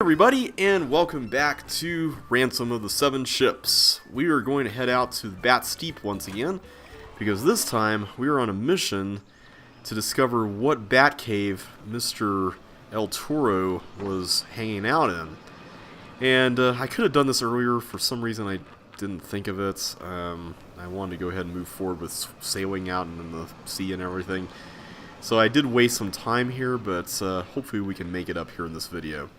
Everybody, and welcome back to Ransom of the Seven Ships. We are going to head out to the Bat Steep once again, because this time we are on a mission to discover what Bat Cave Mr. El Toro was hanging out in. And I could have done this earlier. For some reason I didn't think of it. I wanted to go ahead and move forward with sailing out in the sea and everything. So I did waste some time here, but hopefully we can make it up here in this video.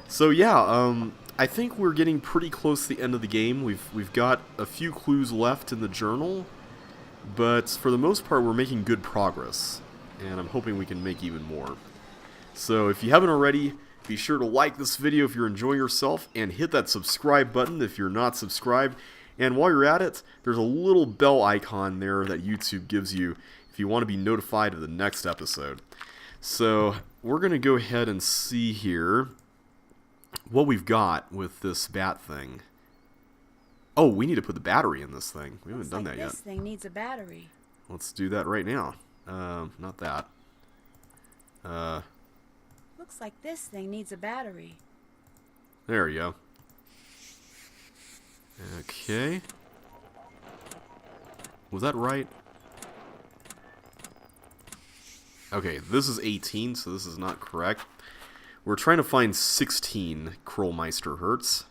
So yeah, I think we're getting pretty close to the end of the game. We've got a few clues left in the journal, but for the most part we're making good progress, and I'm hoping we can make even more. So if you haven't already, be sure to like this video if you're enjoying yourself, and hit that subscribe button if you're not subscribed. And while you're at it, there's a little bell icon there that YouTube gives you if you want to be notified of the next episode. So we're going to go ahead and see here what we've got with this bat thing. Oh, we need to put the battery in this thing. We haven't done that yet. This thing needs a battery. Let's do that right now. Not that. Looks like this thing needs a battery. There we go. Okay. Was that right? Okay, this is 18, so this is not correct. We're trying to find 16 Krollmeister Hertz.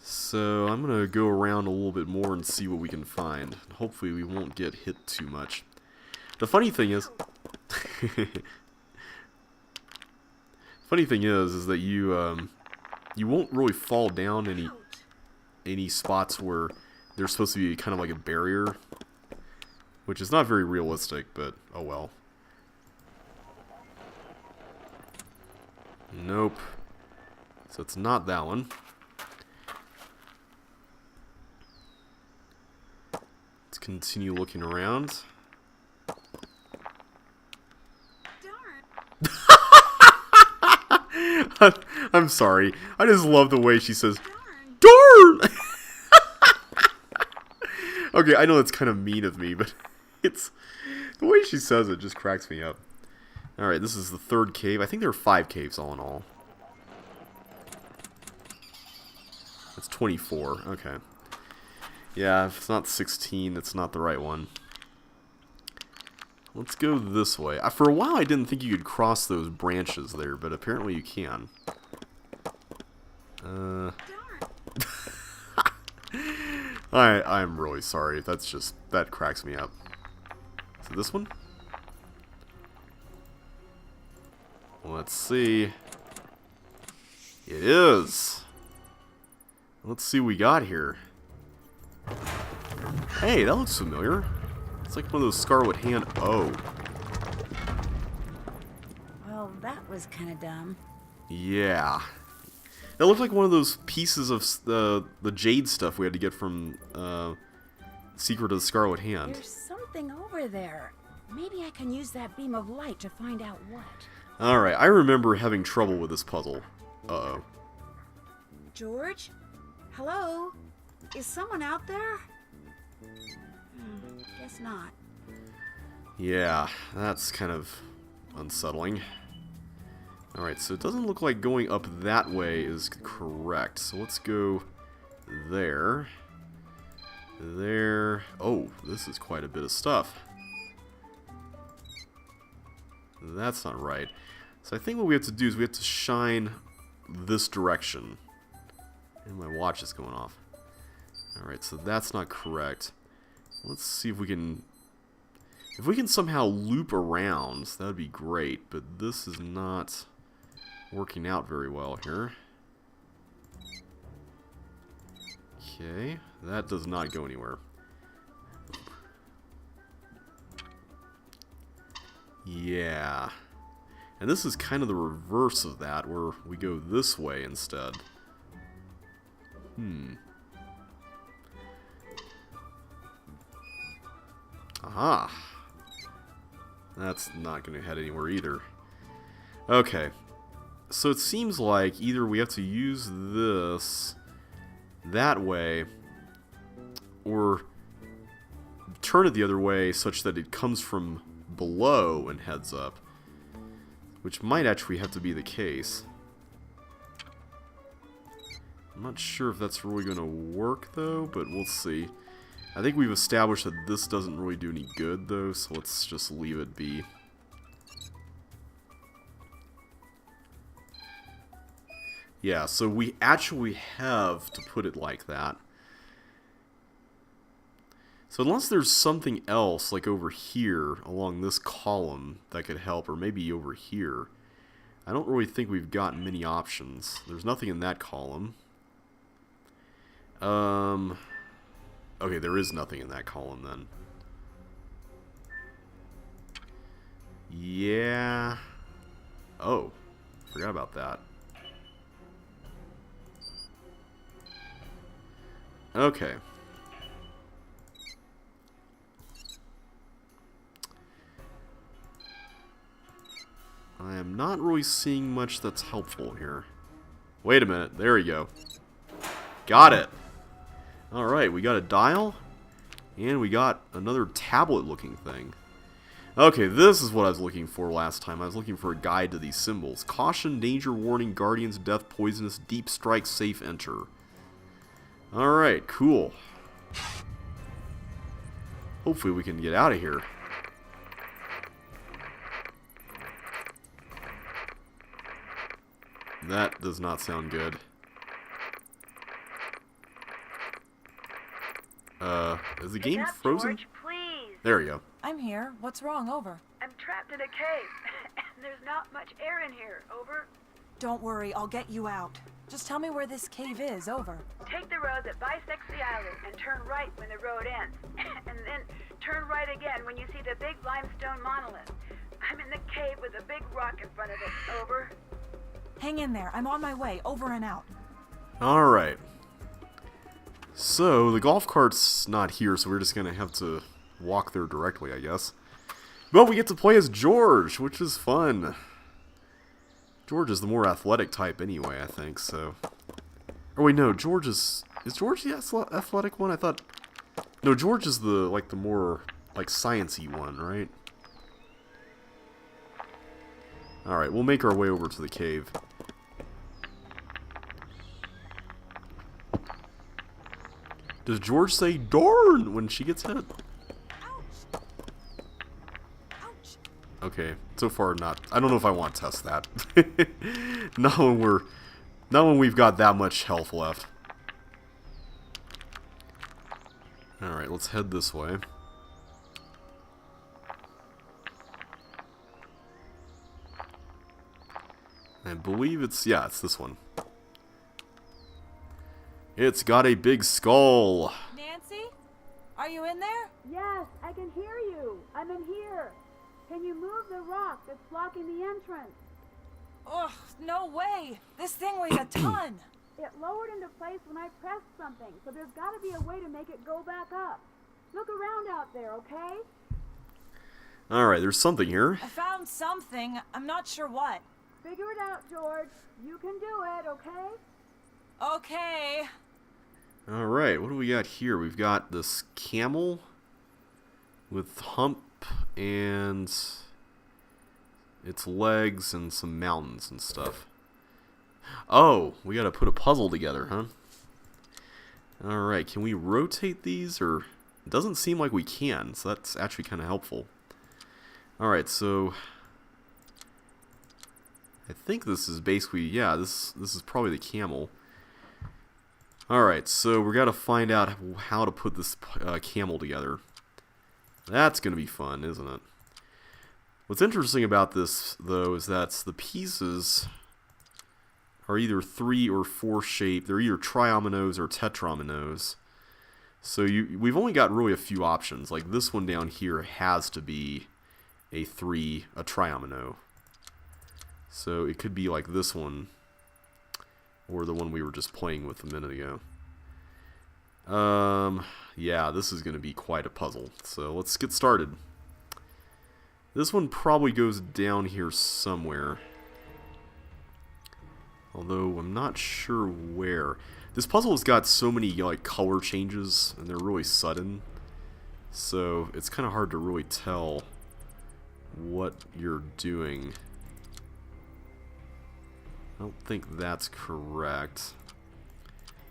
So I'm going to go around a little bit more and see what we can find. Hopefully we won't get hit too much. The funny thing is... is that you won't really fall down any spots where there's supposed to be kind of like a barrier. Which is not very realistic, but oh well. Nope. So it's not that one. Let's continue looking around. Darn. I'm sorry. I just love the way she says, darn! Okay, I know that's kind of mean of me, but it's the way she says it just cracks me up. Alright, this is the third cave. I think there are 5 caves all in all. That's 24. Okay. Yeah, if it's not 16, it's not the right one. Let's go this way. For a while, I didn't think you could cross those branches there, but apparently you can. I'm really sorry. That cracks me up. So this one? Let's see. It is. Let's see what we got here. Hey, that looks familiar. It's like one of those Scarlet Hand. Oh. Well, that was kind of dumb. Yeah. That looked like one of those pieces of the jade stuff we had to get from Secret of the Scarlet Hand. There's something over there. Maybe I can use that beam of light to find out what. Alright, I remember having trouble with this puzzle. Uh-oh. George? Hello? Is someone out there? Guess not. Yeah, that's kind of unsettling. Alright, so it doesn't look like going up that way is correct. So let's go there. There. Oh, this is quite a bit of stuff. That's not right. So I think what we have to do is we have to shine this direction. And my watch is going off. Alright, so that's not correct. Let's see if we can... If we can somehow loop around, that would be great. But this is not working out very well here. Okay, that does not go anywhere. Yeah. And this is kind of the reverse of that, where we go this way instead. Aha. That's not going to head anywhere either. Okay. So it seems like either we have to use this that way, or turn it the other way such that it comes from below and heads up. Which might actually have to be the case. I'm not sure if that's really going to work, though, but we'll see. I think we've established that this doesn't really do any good, though, so let's just leave it be. Yeah, so we actually have to put it like that. So unless there's something else, like over here, along this column, that could help, or maybe over here, I don't really think we've got many options. There's nothing in that column. Okay, there is nothing in that column, then. Yeah. Oh, forgot about that. Okay. I am not really seeing much that's helpful here. Wait a minute. There we go. Got it. Alright, we got a dial. And we got another tablet-looking thing. Okay, this is what I was looking for last time. I was looking for a guide to these symbols. Caution, danger, warning, guardians, death, poisonous, deep strike, safe, enter. Alright, cool. Hopefully we can get out of here. That does not sound good. Is the game frozen? George, please. There we go. I'm here. What's wrong? Over. I'm trapped in a cave. There's not much air in here. Over. Don't worry, I'll get you out. Just tell me where this cave is. Over. Take the road that bisects the island and turn right when the road ends. And then turn right again when you see the big limestone monolith. I'm in the cave with a big rock in front of it. Over. Hang in there. I'm on my way. Over and out. Alright. So, the golf cart's not here, so we're just gonna have to walk there directly, I guess. But we get to play as George, which is fun. George is the more athletic type anyway, I think, so... Oh wait, no, George is... Is George the athletic one? I thought... No, George is the, like, the more, like, sciencey one, right? Alright, we'll make our way over to the cave. Does George say darn when she gets hit? Ouch. Ouch. Okay, so far not. I don't know if I want to test that. Not when we've got that much health left. Alright, let's head this way. I believe it's, yeah, it's this one. It's got a big skull. Nancy? Are you in there? Yes, I can hear you. I'm in here. Can you move the rock that's blocking the entrance? Ugh, no way. This thing weighs a ton. It lowered into place when I pressed something, so there's got to be a way to make it go back up. Look around out there, okay? Alright, there's something here. I found something. I'm not sure what. Figure it out, George. You can do it, okay? Okay. Alright, what do we got here? We've got this camel with hump and its legs and some mountains and stuff. Oh, we gotta put a puzzle together, huh? Alright, can we rotate these? Or it doesn't seem like we can, so that's actually kind of helpful. Alright, so I think this is basically, yeah, this is probably the camel. Alright, so we gotta find out how to put this camel together. That's gonna be fun, isn't it? What's interesting about this, though, is that the pieces are either 3 or 4 shaped. They're either triominoes or tetraominoes. So we've only got really a few options. Like this one down here has to be a triomino. So it could be like this one, or the one we were just playing with a minute ago. Yeah, this is going to be quite a puzzle. So let's get started. This one probably goes down here somewhere. Although I'm not sure where. This puzzle has got so many like color changes, and they're really sudden. So it's kind of hard to really tell what you're doing. I don't think that's correct.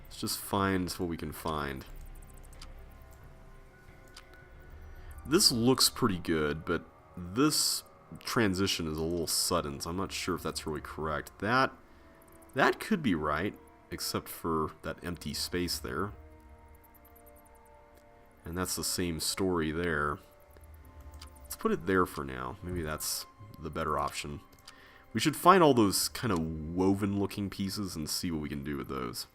Let's just find what we can find. This looks pretty good, but this transition is a little sudden, so I'm not sure if that's really correct. That could be right, except for that empty space there. And that's the same story there. Let's put it there for now. Maybe that's the better option. We should find all those kind of woven looking pieces and see what we can do with those.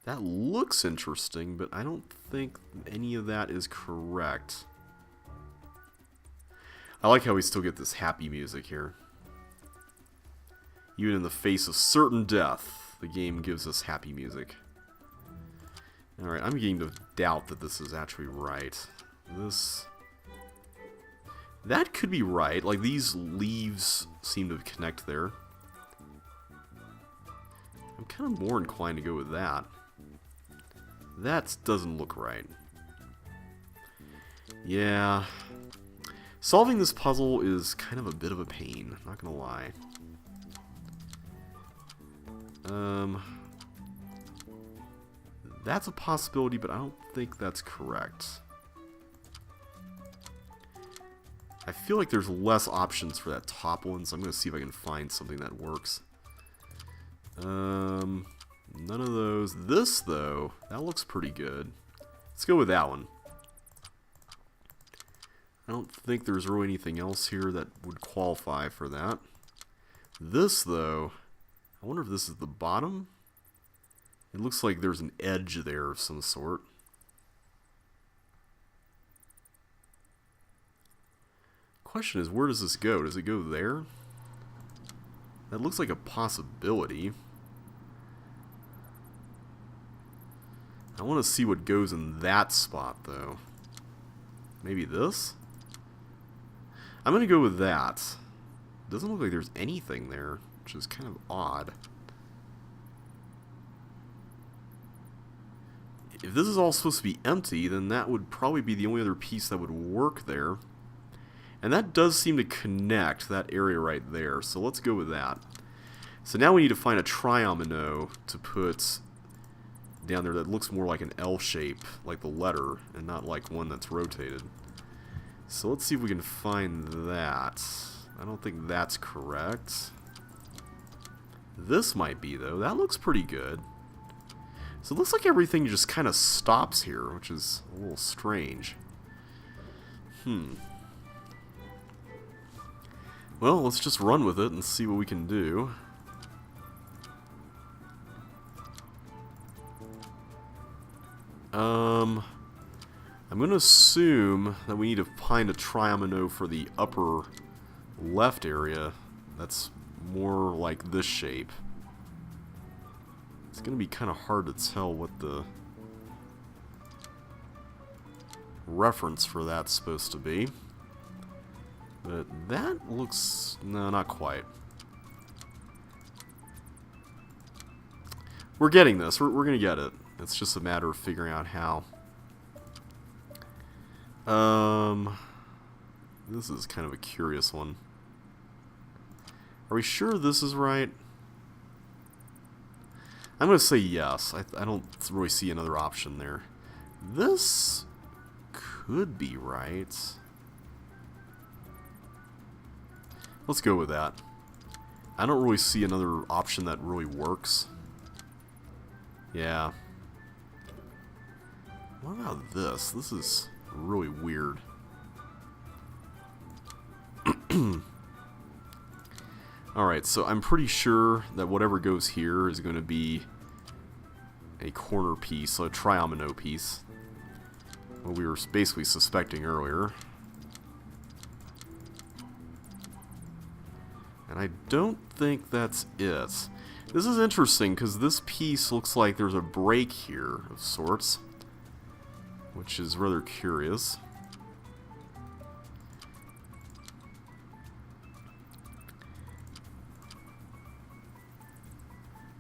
That looks interesting, but I don't think any of that is correct. I like how we still get this happy music here. Even in the face of certain death, the game gives us happy music. Alright, I'm beginning to doubt that this is actually right. That could be right. Like, these leaves seem to connect there. I'm kind of more inclined to go with that. That doesn't look right. Yeah. Solving this puzzle is kind of a bit of a pain, not gonna lie. That's a possibility, but I don't think that's correct. I feel like there's less options for that top one, so I'm going to see if I can find something that works. None of those. This, though, that looks pretty good. Let's go with that one. I don't think there's really anything else here that would qualify for that. This, though, I wonder if this is the bottom? It looks like there's an edge there of some sort. Question is, where does this go? Does it go there? That looks like a possibility. I want to see what goes in that spot, though. Maybe this? I'm going to go with that. Doesn't look like there's anything there, which is kind of odd. If this is all supposed to be empty, then that would probably be the only other piece that would work there. And that does seem to connect that area right there, so let's go with that. So now we need to find a triomino to put down there that looks more like an L shape, like the letter, and not like one that's rotated. So let's see if we can find that. I don't think that's correct. This might be, though. That looks pretty good. So it looks like everything just kind of stops here, which is a little strange. Well, let's just run with it and see what we can do. I'm going to assume that we need to find a triomino for the upper left area that's more like this shape. It's going to be kind of hard to tell what the reference for that's supposed to be. But that looks... no, not quite. We're getting this. We're going to get it. It's just a matter of figuring out how. This is kind of a curious one. Are we sure this is right? I'm going to say yes. I don't really see another option there. This could be right. Let's go with that. I don't really see another option that really works. Yeah. What about this? This is really weird. Alright, so I'm pretty sure that whatever goes here is going to be a corner piece, so a triomino piece. What we were basically suspecting earlier. And I don't think that's it. This is interesting because this piece looks like there's a break here of sorts, which is rather curious.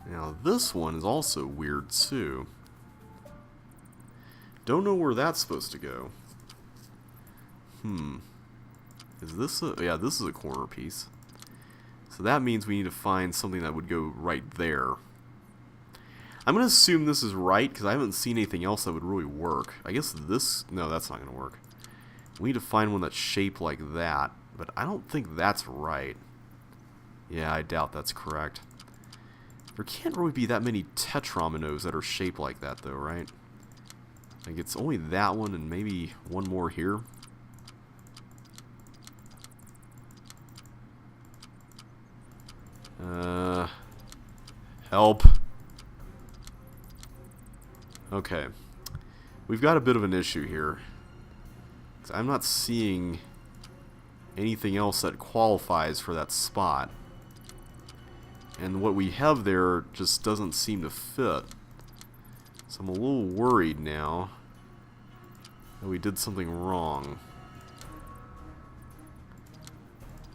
Now this one is also weird too. Don't know where that's supposed to go. Is this a... yeah, this is a corner piece. So that means we need to find something that would go right there. I'm going to assume this is right, because I haven't seen anything else that would really work. I guess this... no, that's not going to work. We need to find one that's shaped like that, but I don't think that's right. Yeah, I doubt that's correct. There can't really be that many tetrominoes that are shaped like that, though, right? Like, it's only that one and maybe one more here. Help. Okay. We've got a bit of an issue here. I'm not seeing anything else that qualifies for that spot. And what we have there just doesn't seem to fit. So I'm a little worried now that we did something wrong.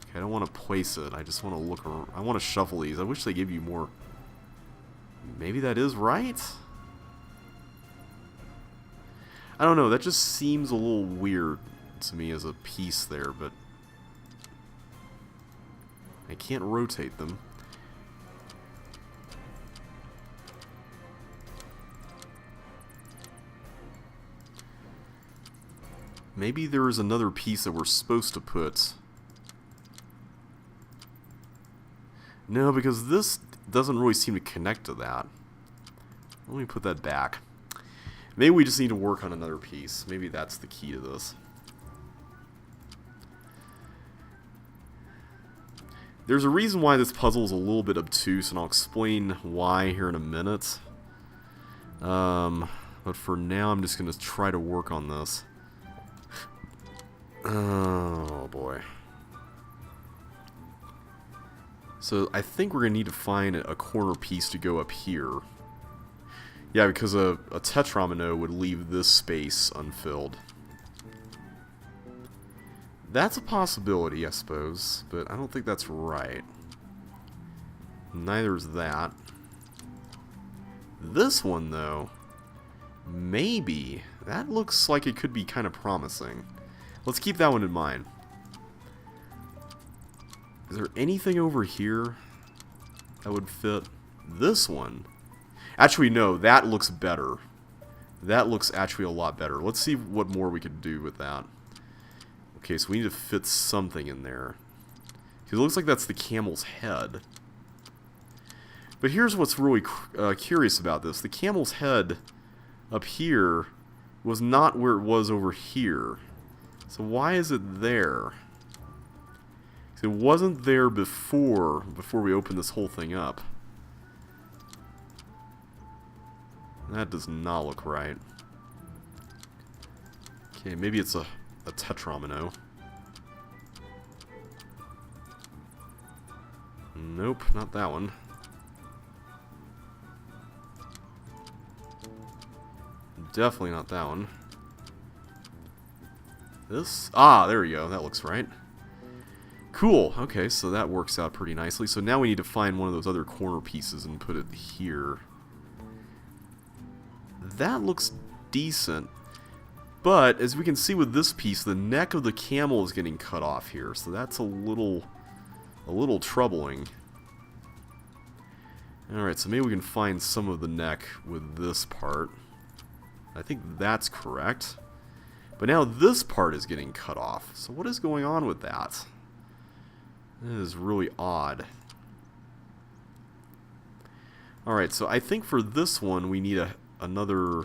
Okay, I don't want to place it. I just want to look around. I want to shuffle these. I wish they gave you more. Maybe that is right? I don't know. That just seems a little weird to me as a piece there, but I can't rotate them. Maybe there is another piece that we're supposed to put. No, because this doesn't really seem to connect to that. Let me put that back. Maybe we just need to work on another piece. Maybe that's the key to this. There's a reason why this puzzle is a little bit obtuse, and I'll explain why here in a minute. But for now, I'm just going to try to work on this. Oh boy. So I think we're going to need to find a corner piece to go up here. Yeah, because a tetramino would leave this space unfilled. That's a possibility, I suppose, but I don't think that's right. Neither is that. This one, though, maybe. That looks like it could be kind of promising. Let's keep that one in mind. Is there anything over here that would fit? This one. Actually, no, that looks better. That looks actually a lot better. Let's see what more we could do with that. Okay, so we need to fit something in there. Because it looks like that's the camel's head. But here's what's really curious about this. The camel's head up here was not where it was over here. So why is it there? It wasn't there before we opened this whole thing up. That does not look right. Okay, maybe it's a tetramino. Nope, not that one. Definitely not that one. This? Ah, there we go. That looks right. Cool. Okay, so that works out pretty nicely. So now we need to find one of those other corner pieces and put it here. That looks decent. But, as we can see with this piece, the neck of the camel is getting cut off here. So that's a little troubling. Alright, so maybe we can find some of the neck with this part. I think that's correct. But now this part is getting cut off. So what is going on with that? That is really odd. Alright, so I think for this one we need another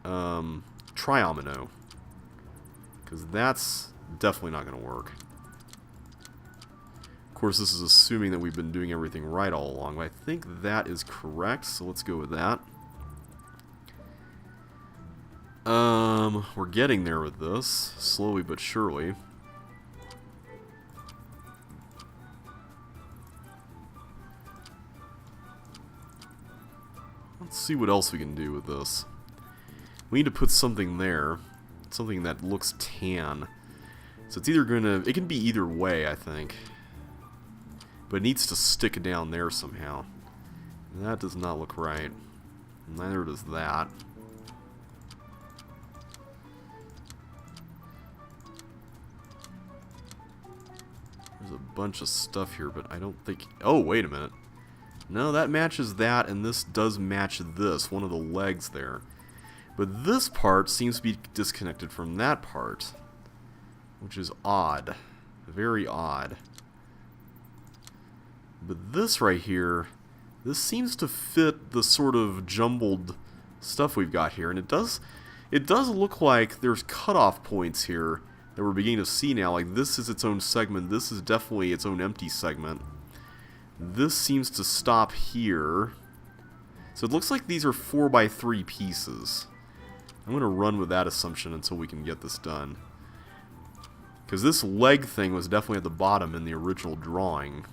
triomino. Because that's definitely not going to work. Of course, this is assuming that we've been doing everything right all along. But I think that is correct, so let's go with that. We're getting there with this, slowly but surely. Let's see what else we can do with this. We need to put something there, something that looks tan. So it's either gonna, it can be either way, I think. But it needs to stick down there somehow. That does not look right. Neither does that. There's a bunch of stuff here, but I don't think... Oh, wait a minute. No, that matches that, and this does match this, one of the legs there. But this part seems to be disconnected from that part, which is odd. Very odd. But this right here, this seems to fit the sort of jumbled stuff we've got here, and it does look like there's cutoff points here that we're beginning to see now. Like, this is its own segment, this is definitely its own empty segment. This seems to stop here. So it looks like these are 4x3 pieces. I'm going to run with that assumption until we can get this done. Because this leg thing was definitely at the bottom in the original drawing.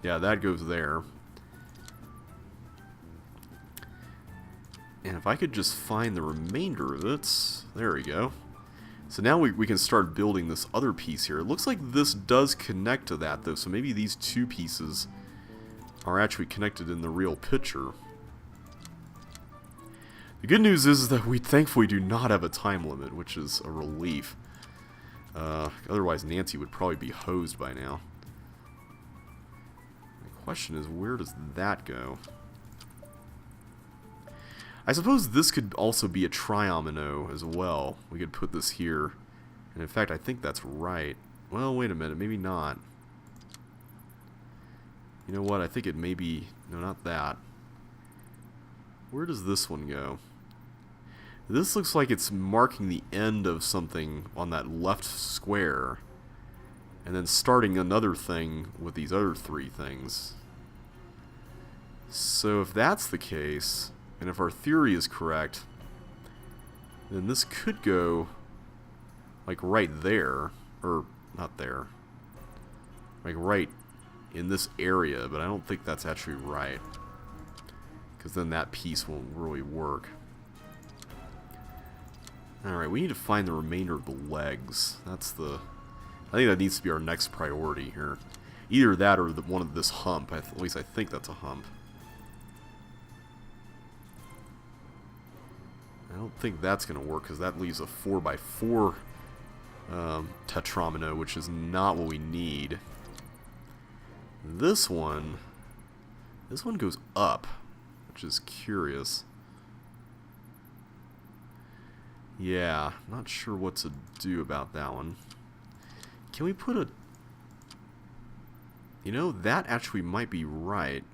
Yeah, that goes there. And if I could just find the remainder of it... There we go. So now we can start building this other piece here. It looks like this does connect to that, though. So maybe these two pieces are actually connected in the real picture. The good news is that we thankfully do not have a time limit, which is a relief. Otherwise, Nancy would probably be hosed by now. The question is, where does that go? I suppose this could also be a triomino as well. We could put this here. And in fact, I think that's right. Well, wait a minute. Maybe not. You know what? I think it may be... No, not that. Where does this one go? This looks like it's marking the end of something on that left square. And then starting another thing with these other three things. So if that's the case, and if our theory is correct, then this could go like right there. Or not there. Like right in this area, but I don't think that's actually right. Because then that piece won't really work. Alright, we need to find the remainder of the legs. That's the... I think that needs to be our next priority here. Either that or one of this hump. At least I think that's a hump. I don't think that's going to work because that leaves a 4x4 tetromino, which is not what we need. This one goes up, which is curious. Yeah, not sure what to do about that one. Can we put a... You know, that actually might be right.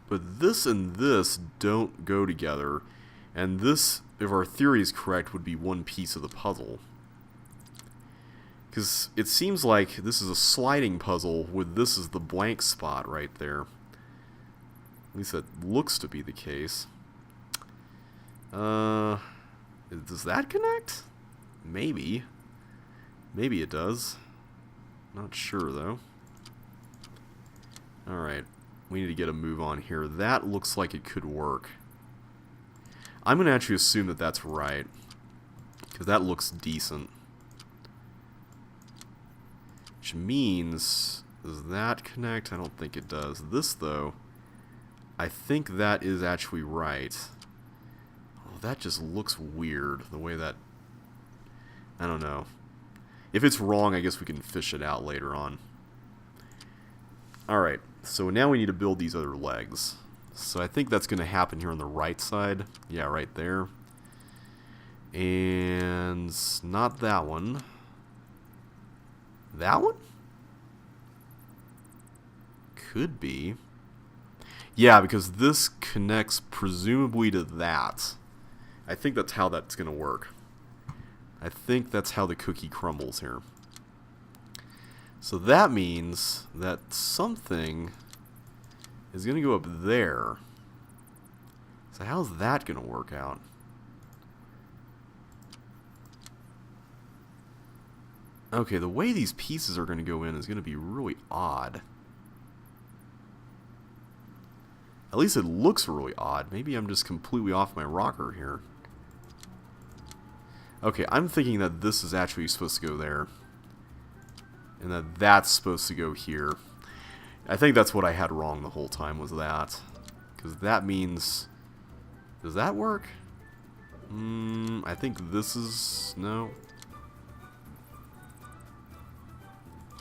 But this and this don't go together. And this, if our theory is correct, would be one piece of the puzzle. Because it seems like this is a sliding puzzle with this is the blank spot right there. At least that looks to be the case. Does that connect? Maybe. Maybe it does. Not sure, though. Alright. We need to get a move on here. That looks like it could work. I'm going to actually assume that that's right. Because that looks decent. Which means... Does that connect? I don't think it does. This, though, I think that is actually right. Oh, that just looks weird. The way that... I don't know. If it's wrong, I guess we can fish it out later on. Alright, so now we need to build these other legs. So I think that's going to happen here on the right side. Yeah, right there. And not that one. That one? Could be. Yeah, because this connects presumably to that. I think that's how that's going to work. I think that's how the cookie crumbles here. So that means that something is going to go up there. So how's that going to work out? Okay, the way these pieces are going to go in is going to be really odd. At least it looks really odd. Maybe I'm just completely off my rocker here. Okay, I'm thinking that this is actually supposed to go there. And that that's supposed to go here. I think that's what I had wrong the whole time, was that. Because that means... Does that work? I think this is... No.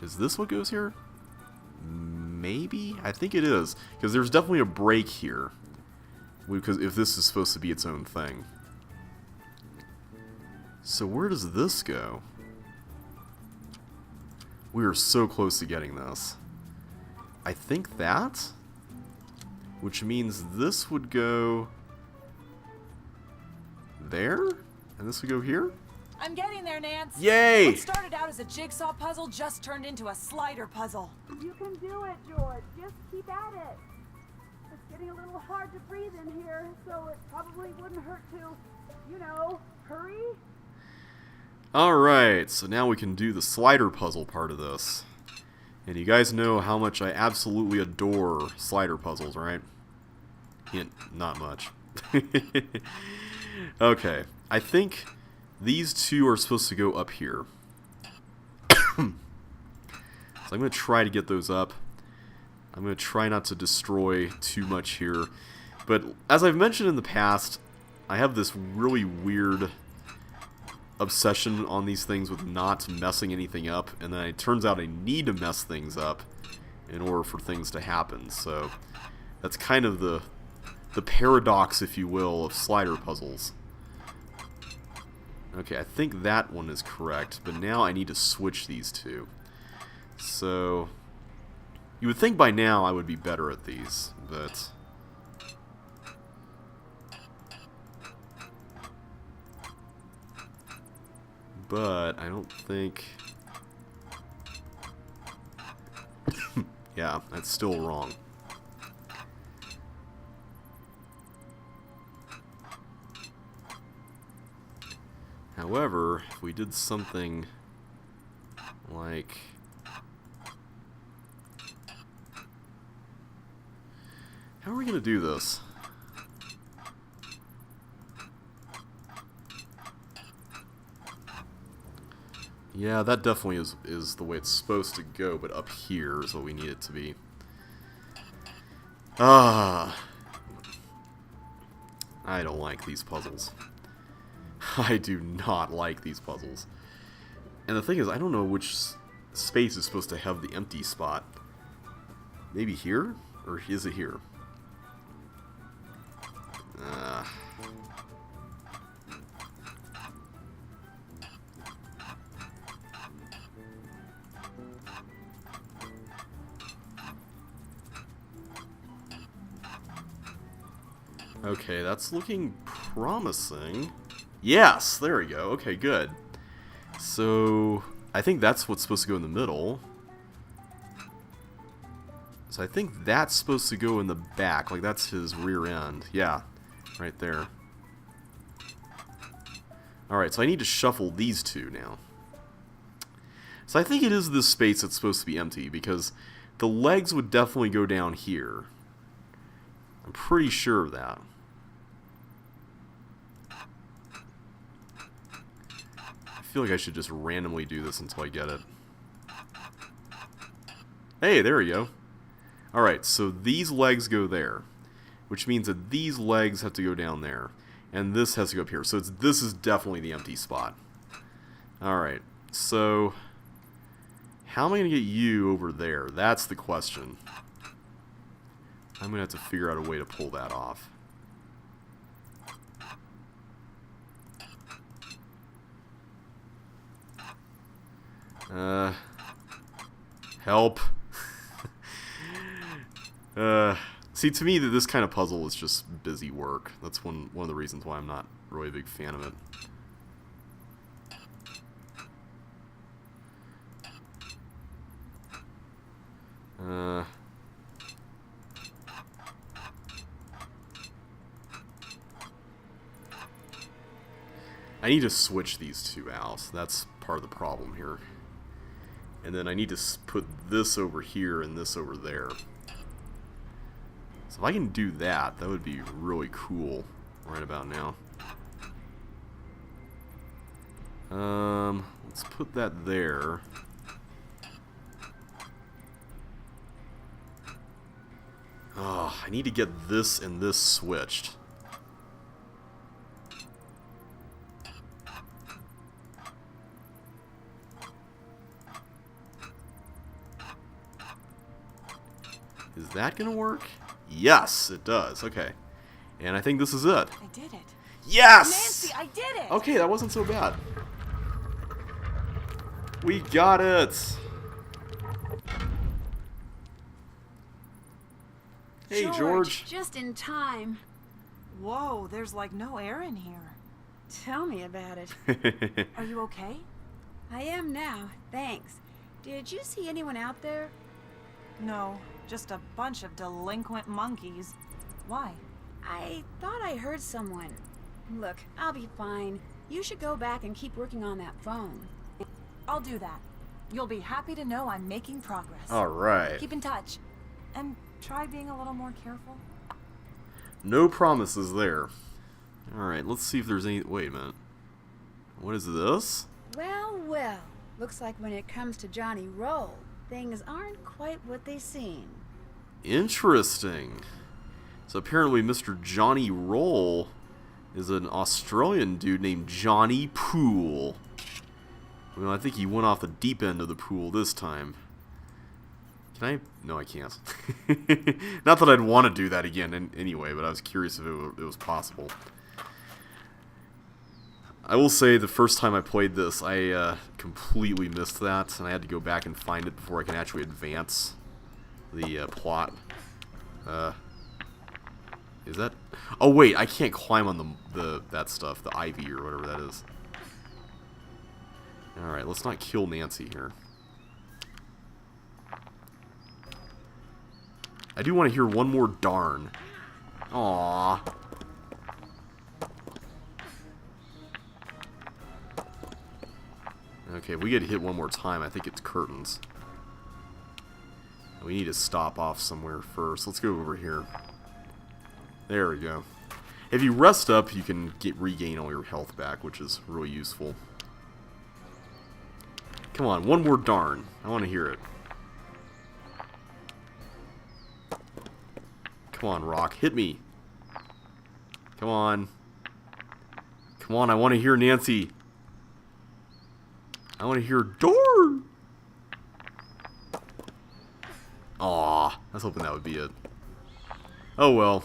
Is this what goes here? Maybe? I think it is. Because there's definitely a break here. Because if this is supposed to be its own thing. So where does this go? We are so close to getting this. I think that? Which means this would go there? And this would go here? I'm getting there, Nance. Yay! What started out as a jigsaw puzzle just turned into a slider puzzle. You can do it, George. Just keep at it. It's getting a little hard to breathe in here, so it probably wouldn't hurt to, you know, hurry. Alright, so now we can do the slider puzzle part of this. And you guys know how much I absolutely adore slider puzzles, right? Hint, not much. Okay, I think these two are supposed to go up here. So I'm going to try to get those up. I'm going to try not to destroy too much here. But as I've mentioned in the past, I have this really weird obsession on these things with not messing anything up, and then it turns out I need to mess things up in order for things to happen. So that's kind of the paradox, if you will, of slider puzzles. Okay, I think that one is correct, but now I need to switch these two. So you would think by now I would be better at these, but I don't think... Yeah, that's still wrong. However, if we did something like... How are we going to do this? Yeah, that definitely is the way it's supposed to go, but up here is what we need it to be. I don't like these puzzles. I do not like these puzzles. And the thing is, I don't know which space is supposed to have the empty spot. Maybe here? Or is it here? Okay, that's looking promising. Yes, there we go. Okay, good. So, I think that's what's supposed to go in the middle. So I think that's supposed to go in the back, like that's his rear end. Yeah, right there. Alright, so I need to shuffle these two now. So I think it is this space that's supposed to be empty, because the legs would definitely go down here. I'm pretty sure of that. I feel like I should just randomly do this until I get it. Hey, there we go. Alright, so these legs go there, which means that these legs have to go down there, and this has to go up here. So this is definitely the empty spot. Alright, so how am I going to get you over there? That's the question. I'm going to have to figure out a way to pull that off. Help. See, to me, this kind of puzzle is just busy work. That's one of the reasons why I'm not really a big fan of it. I need to switch these two out. That's part of the problem here. And then I need to put this over here and this over there. So if I can do that, that would be really cool right about now. Let's put that there. Oh, I need to get this and this switched. that gonna work? Yes, it does. Okay. And I think this is it. I did it. Yes! Nancy, I did it! Okay, that wasn't so bad. We got it! Hey, George. Just in time. Whoa, there's like no air in here. Tell me about it. Are you okay? I am now, thanks. Did you see anyone out there? No, just a bunch of delinquent monkeys. Why? I thought I heard someone. Look, I'll be fine. You should go back and keep working on that phone. I'll do that. You'll be happy to know I'm making progress. Alright. Keep in touch. And try being a little more careful. No promises there. Alright, let's see if there's any... Wait a minute. What is this? Well, well. Looks like when it comes to Johnny Roll, things aren't quite what they seem. Interesting. So apparently Mr. Johnny Roll is an Australian dude named Johnny Pool. Well, I think he went off the deep end of the pool this time. Can I? No, I can't. Not that I'd want to do that again anyway, but I was curious if it was possible. I will say the first time I played this, I completely missed that, and I had to go back and find it before I can actually advance the plot. Is that... Oh wait, I can't climb on that stuff, the ivy or whatever that is. Alright, let's not kill Nancy here. I do want to hear one more darn. Aww. Okay, we get hit one more time. I think it's curtains. We need to stop off somewhere first. Let's go over here. There we go. If you rest up, you can regain all your health back, which is really useful. Come on, one more darn. I want to hear it. Come on, Rock. Hit me. Come on. Come on, I want to hear Nancy. I want to hear darn. Aw, I was hoping that would be it. Oh well.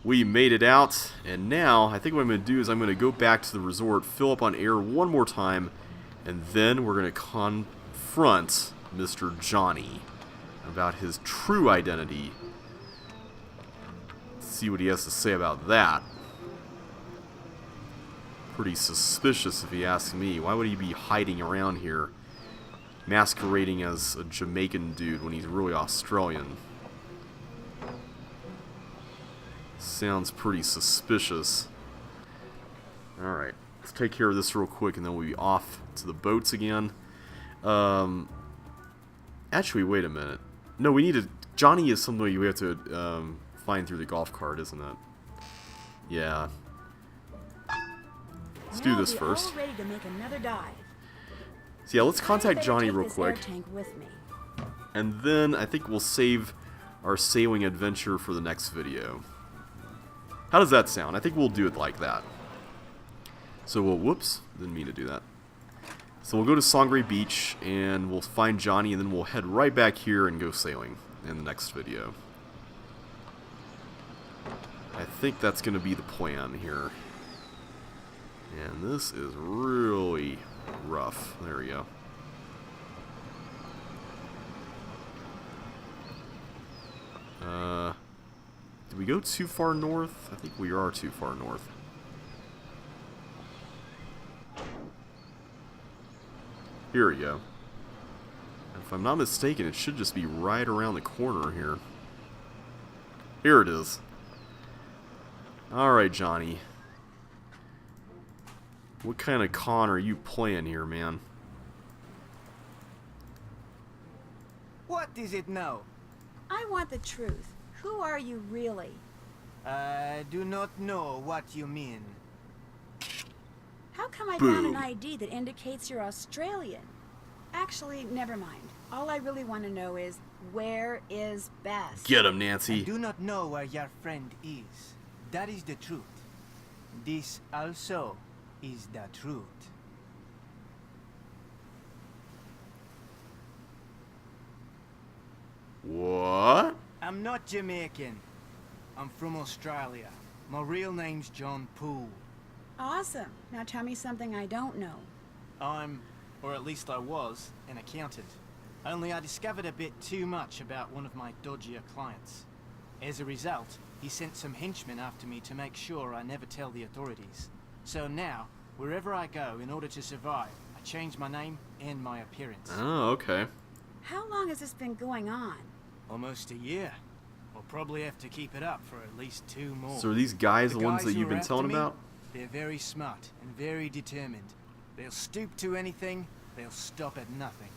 We made it out, and now I think what I'm going to do is I'm going to go back to the resort, fill up on air one more time, and then we're going to confront Mr. Johnny about his true identity. Let's see what he has to say about that. Pretty suspicious if you ask me. Why would he be hiding around here, masquerading as a Jamaican dude when he's really Australian? Sounds pretty suspicious. Alright, let's take care of this real quick and then we'll be off to the boats again. Actually, wait a minute. No, we need to... Johnny is somebody we have to find through the golf cart, isn't it? Yeah. Let's do this first. All ready to make another dive. So yeah, let's contact Johnny real quick. Tank with me. And then I think we'll save our sailing adventure for the next video. How does that sound? I think we'll do it like that. So we'll... Whoops. Didn't mean to do that. So we'll go to Sangre Beach, and we'll find Johnny, and then we'll head right back here and go sailing in the next video. I think that's going to be the plan here. And this is really rough. There we go. Did we go too far north? I think we are too far north. Here we go. If I'm not mistaken, it should just be right around the corner here. Here it is. Alright, Johnny. What kind of con are you playing here, man? What is it now? I want the truth. Who are you really? I do not know what you mean. How come I Boom. found an ID that indicates you're Australian? Actually, never mind. All I really want to know is, where is Bess? Get him, I Nancy. do not know where your friend is. That is the truth. This also is the truth. What? I'm not Jamaican. I'm from Australia. My real name's John Poole. Awesome. Now tell me something I don't know. I'm, or at least I was, an accountant. Only I discovered a bit too much about one of my dodgier clients. As a result, he sent some henchmen after me to make sure I never tell the authorities. So now, wherever I go, in order to survive, I change my name and my appearance. Oh, okay. How long has this been going on? Almost a year. I'll probably have to keep it up for at least 2 more. So are these guys the ones that who you've are been after telling me, about? They're very smart and very determined. They'll stoop to anything, they'll stop at nothing.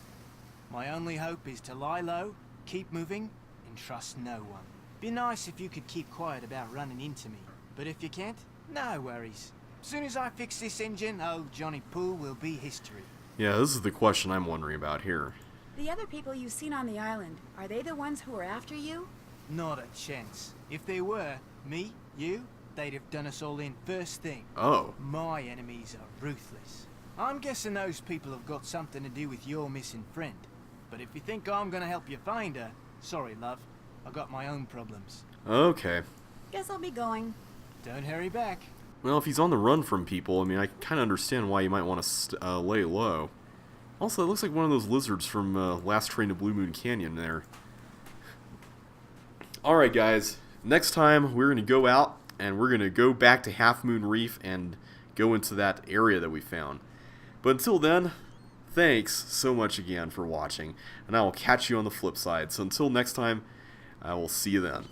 My only hope is to lie low, keep moving, and trust no one. Be nice if you could keep quiet about running into me, but if you can't, no worries. Soon as I fix this engine, old Johnny Poole will be history. Yeah, this is the question I'm wondering about here. The other people you've seen on the island, are they the ones who are after you? Not a chance. If they were, me, you, they'd have done us all in first thing. Oh. My enemies are ruthless. I'm guessing those people have got something to do with your missing friend. But if you think I'm gonna help you find her, sorry, love. I got my own problems. Okay. Guess I'll be going. Don't hurry back. Well, if he's on the run from people, I mean, I kind of understand why you might want to lay low. Also, it looks like one of those lizards from Last Train to Blue Moon Canyon there. Alright, guys. Next time, we're going to go out, and we're going to go back to Half Moon Reef and go into that area that we found. But until then, thanks so much again for watching, and I will catch you on the flip side. So until next time, I will see you then.